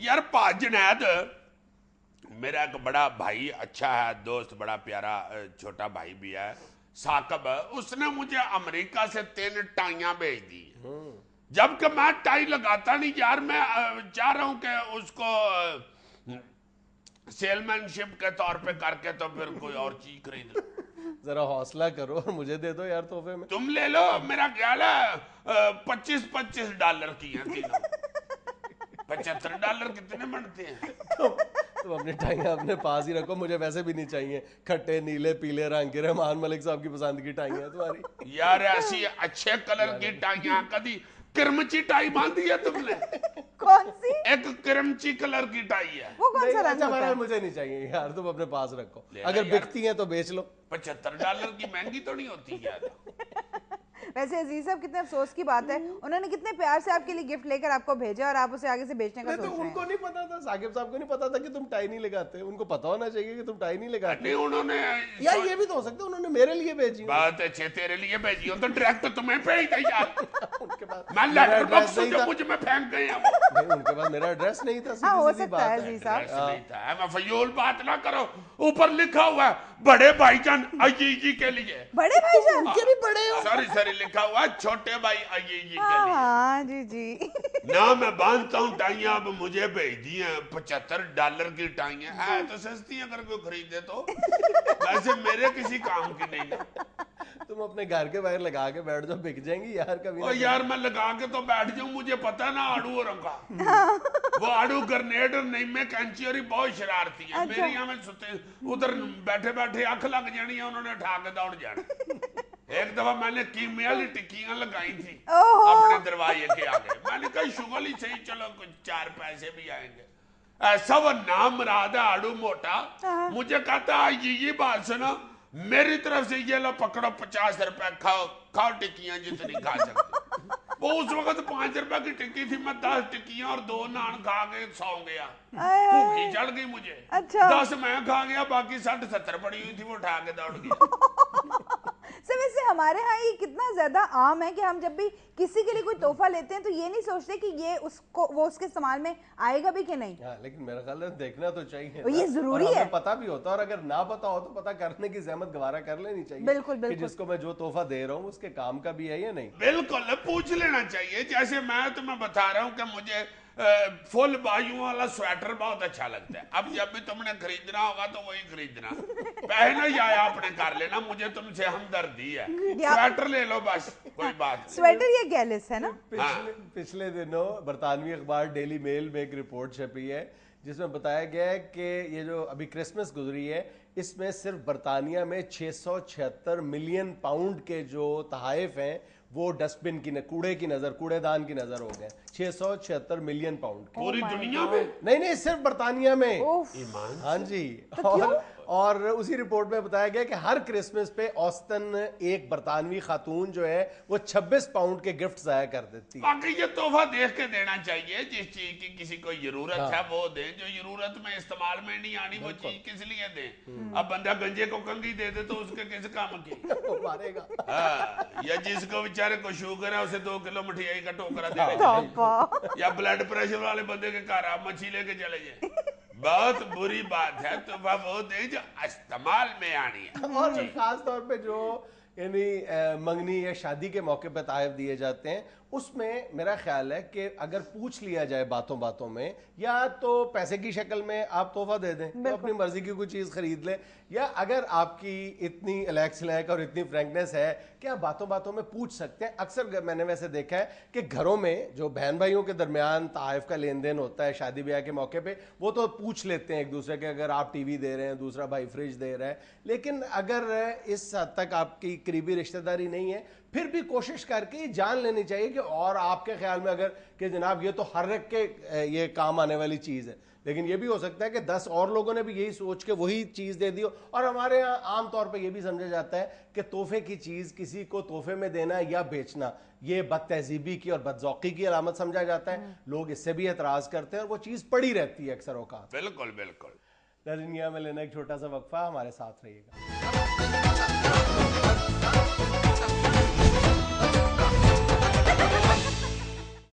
یار پا جنید میرا ایک بڑا بھائی اچھا ہے دوست, بڑا پیارا چھوٹا بھائی بھی ہے ثاقب, اس نے مجھے امریکہ سے 3 ٹائیاں بھیج دی, جبکہ میں ٹائی لگاتا نہیں یار. میں چاہ رہا ہوں کہ اس کو سیل مین شپ کے طور پہ کر کے تو پھر کوئی اور چیز خرید لو. ذرا حوصلہ کرو اور مجھے دے دو یار تحفے میں. تم لے لو, میرا خیال ہے $25 کی ہیں تینوں. $75 کتنے بنتے ہیں؟ تم اپنی ٹائیاں اپنے پاس ہی رکھو, مجھے ویسے بھی نہیں چاہیے کھٹے نیلے پیلے رنگ کے. رحمان ملک صاحب کی پسند کی ٹائیاں ہیں تمہاری. یار ایسی اچھے کلر کی ٹائیاں, کدی کرمچی ٹائی باندھی ہے تم نے؟ کون سی؟ ایک کرمچی کلر کی ٹائی ہے. وہ کون سا رنگ ہوتا ہے؟ مجھے نہیں چاہیے یار, تم اپنے پاس رکھو, اگر بکتی ہیں تو بیچ لو. $75 کی مہنگی تو نہیں ہوتی یار. ویسے عزیز صاحب کتنے افسوس کی بات ہے, انہوں نے کتنے پیار سے آپ کے لیے گفٹ لے کر آپ کو بھیجا اور آپ اسے آگے سے بیچنے کا سوچ رہے ہیں. ان کو نہیں پتا تھا, ثاقب صاحب کو نہیں پتا تھا کہ تم ٹائی نہیں لگاتے. ان کو پتا ہونا چاہیے کہ تم ٹائی نہیں لگاتے. نہیں انہوں نے, یا یہ بھی تو ہو سکتا ہے انہوں نے میرے لیے بھیجی. بات اچھے تیرے لیے بھیجی ہو تو ڈائریکٹ تمہیں بھیج دے یار. ان کے پاس میں لیٹر باکس جو مجھ میں پھینک گئے ہیں نہیں, ان کے پاس میرا ایڈریس نہیں تھا. ہاں ہو سکتا ہے عزیز صاحب. نہیں تھا. میں فیول بات نہ کرو, اوپر لکھا ہوا ہے بڑے بھائی جان عزیزی کے لیے. بڑے بھائی جان ان کے بھی بڑے ہو. سوری لکھا ہوا ہے چھوٹے بھائی عزیزی کے لیے. ہاں جی جی. نہ میں باندھتا ہوں ٹائیاں, اب مجھے بھیج دی ہیں $75 کی ٹائیاں. ہے تو سستی اگر کوئی خریدے تو, ویسے میرے کسی کام کی نہیں نا. تم اپنے گھر کے باہر لگا کے بیٹھ جاؤ, بک جائیں گی یار کبھی. او یار میں لگا کے تو بیٹھ جاؤں, مجھے پتا نا آڑو رنگا. وہ آڑو گرنیڈ نہیں میں کینچی اور بہت شرارتی ہے. میری یہاں میں ادھر بیٹھے بیٹھے آنکھ لگ جانی ہے, انہوں نے اٹھا کے دوڑ جانا. ایک دفعہ میں نے کیمیا والی ٹکیاں لگائی تھی اپنے دروازے کے آگے. میں نے کہا شغل ہی صحیح, چلو کچھ 4 پیسے بھی آئیں گے. ایسا وہ نام مراد ہے آڑو موٹا, مجھے کہتا یہ بات سنا, میری طرف سے یہ لو پکڑو $50, کھاؤ ٹکیاں جتنی کھا سکتے. وہ اس وقت $5 کی ٹکی تھی, میں 10 ٹکیاں اور 2 نان کھا کے سو گیا. بھوکی چڑھ گئی مجھے. 10 میں کھا گیا, باقی 60-70 پڑی ہوئی تھی, وہ اٹھا کے دوڑ گیا. سر ویسے ہمارے ہاں یہ کتنا زیادہ عام ہے کہ ہم جب بھی کسی کے لیے کوئی تحفہ لیتے ہیں تو یہ نہیں سوچتے کہ یہ وہ اس کے استعمال میں آئے گا بھی کہ نہیں. لیکن میرا خیال ہے دیکھنا تو چاہیے, یہ ضروری ہے. پتا بھی ہوتا, اور اگر نہ پتا ہو تو پتا کرنے کی زحمت گوارا کر لینی چاہیے. بالکل, جس کو میں جو تحفہ دے رہا ہوں اس کے کام کا بھی ہے یا نہیں. بالکل پوچھ لینا چاہیے. جیسے میں تمہیں بتا رہا ہوں کہ مجھے فل بازو والا سویٹر بہت اچھا لگتا ہے. اب جب بھی تم نے خریدنا ہوگا تو وہی خریدنا, پہنا ہی آیا اپنے کر لینا, مجھے تم سے ہمدردی ہے. سویٹر لے لو بس, کوئی بات. سویٹر یہ گیلس ہے نا. پچھلے دنوں برطانوی اخبار ڈیلی میل میں ایک رپورٹ چھپی ہے جس میں بتایا گیا ہے کہ یہ جو ابھی کرسمس گزری ہے اس میں صرف برطانیہ میں 676 ملین پاؤنڈ کے جو تحائف ہیں وہ ڈسٹ بن کی کوڑے کی نظر, کوڑے دان کی نظر ہو گئے. 676 ملین پاؤنڈ. پوری دنیا میں؟ نہیں صرف برطانیہ میں. ہاں جی. اور اسی رپورٹ میں بتایا گیا کہ ہر کرسمس پہ اوسطاً ایک برطانوی خاتون جو ہے وہ 26 پاؤنڈ کے گفٹ ضائع کر دیتی. باقی یہ تحفہ دیکھ کے دینا چاہیے, جس چیز کی کسی کو ضرورت ہے وہ دیں, جو ضرورت میں استعمال میں نہیں آنی وہ چیز کس لیے دیں. اب بندہ گنجے کو کنگھی دے دے تو اس کے کس کام کی مارے گا. یا جس کو بیچارے کو شوگر ہے اسے 2 کلو مٹھائی کا ٹوکرا دے دیں, یا بلڈ پریشر والے بندے کے گھر آپ مچھی لے کے چلے جائیں. بہت بری بات ہے. تحفہ وہ دیں جو استعمال میں آنی ہے. اور خاص طور پہ جو یعنی منگنی یا شادی کے موقع پہ تحائف دیے جاتے ہیں اس میں میرا خیال ہے کہ اگر پوچھ لیا جائے باتوں میں, یا تو پیسے کی شکل میں آپ تحفہ دے دیں, اپنی مرضی کی کوئی چیز خرید لیں, یا اگر آپ کی اتنی الیکس اور اتنی فرینکنیس ہے کہ آپ باتوں میں پوچھ سکتے ہیں. اکثر میں نے ویسے دیکھا ہے کہ گھروں میں جو بہن بھائیوں کے درمیان تحائف کا لین دین ہوتا ہے شادی بیاہ کے موقع پہ, وہ تو پوچھ لیتے ہیں ایک دوسرے کے, اگر آپ ٹی وی دے رہے ہیں دوسرا بھائی فریج دے رہا ہے. لیکن اگر اس حد تک آپ کی قریبی رشتہ داری نہیں ہے پھر بھی کوشش کر کے جان لینی چاہیے کہ, اور آپ کے خیال میں اگر کہ جناب یہ تو ہر ایک کے یہ کام آنے والی چیز ہے, لیکن یہ بھی ہو سکتا ہے کہ 10 اور لوگوں نے بھی یہی سوچ کے وہی چیز دے دی ہو. اور ہمارے یہاں عام طور پہ یہ بھی سمجھا جاتا ہے کہ تحفے کی چیز کسی کو تحفے میں دینا یا بیچنا یہ بد تہذیبی کی اور بدذوقی کی علامت سمجھا جاتا ہے. لوگ اس سے بھی اعتراض کرتے ہیں اور وہ چیز پڑی رہتی ہے اکثر اوقات. بالکل. ناظرین میں لینا ایک چھوٹا سا وقفہ, ہمارے ساتھ رہیے گا.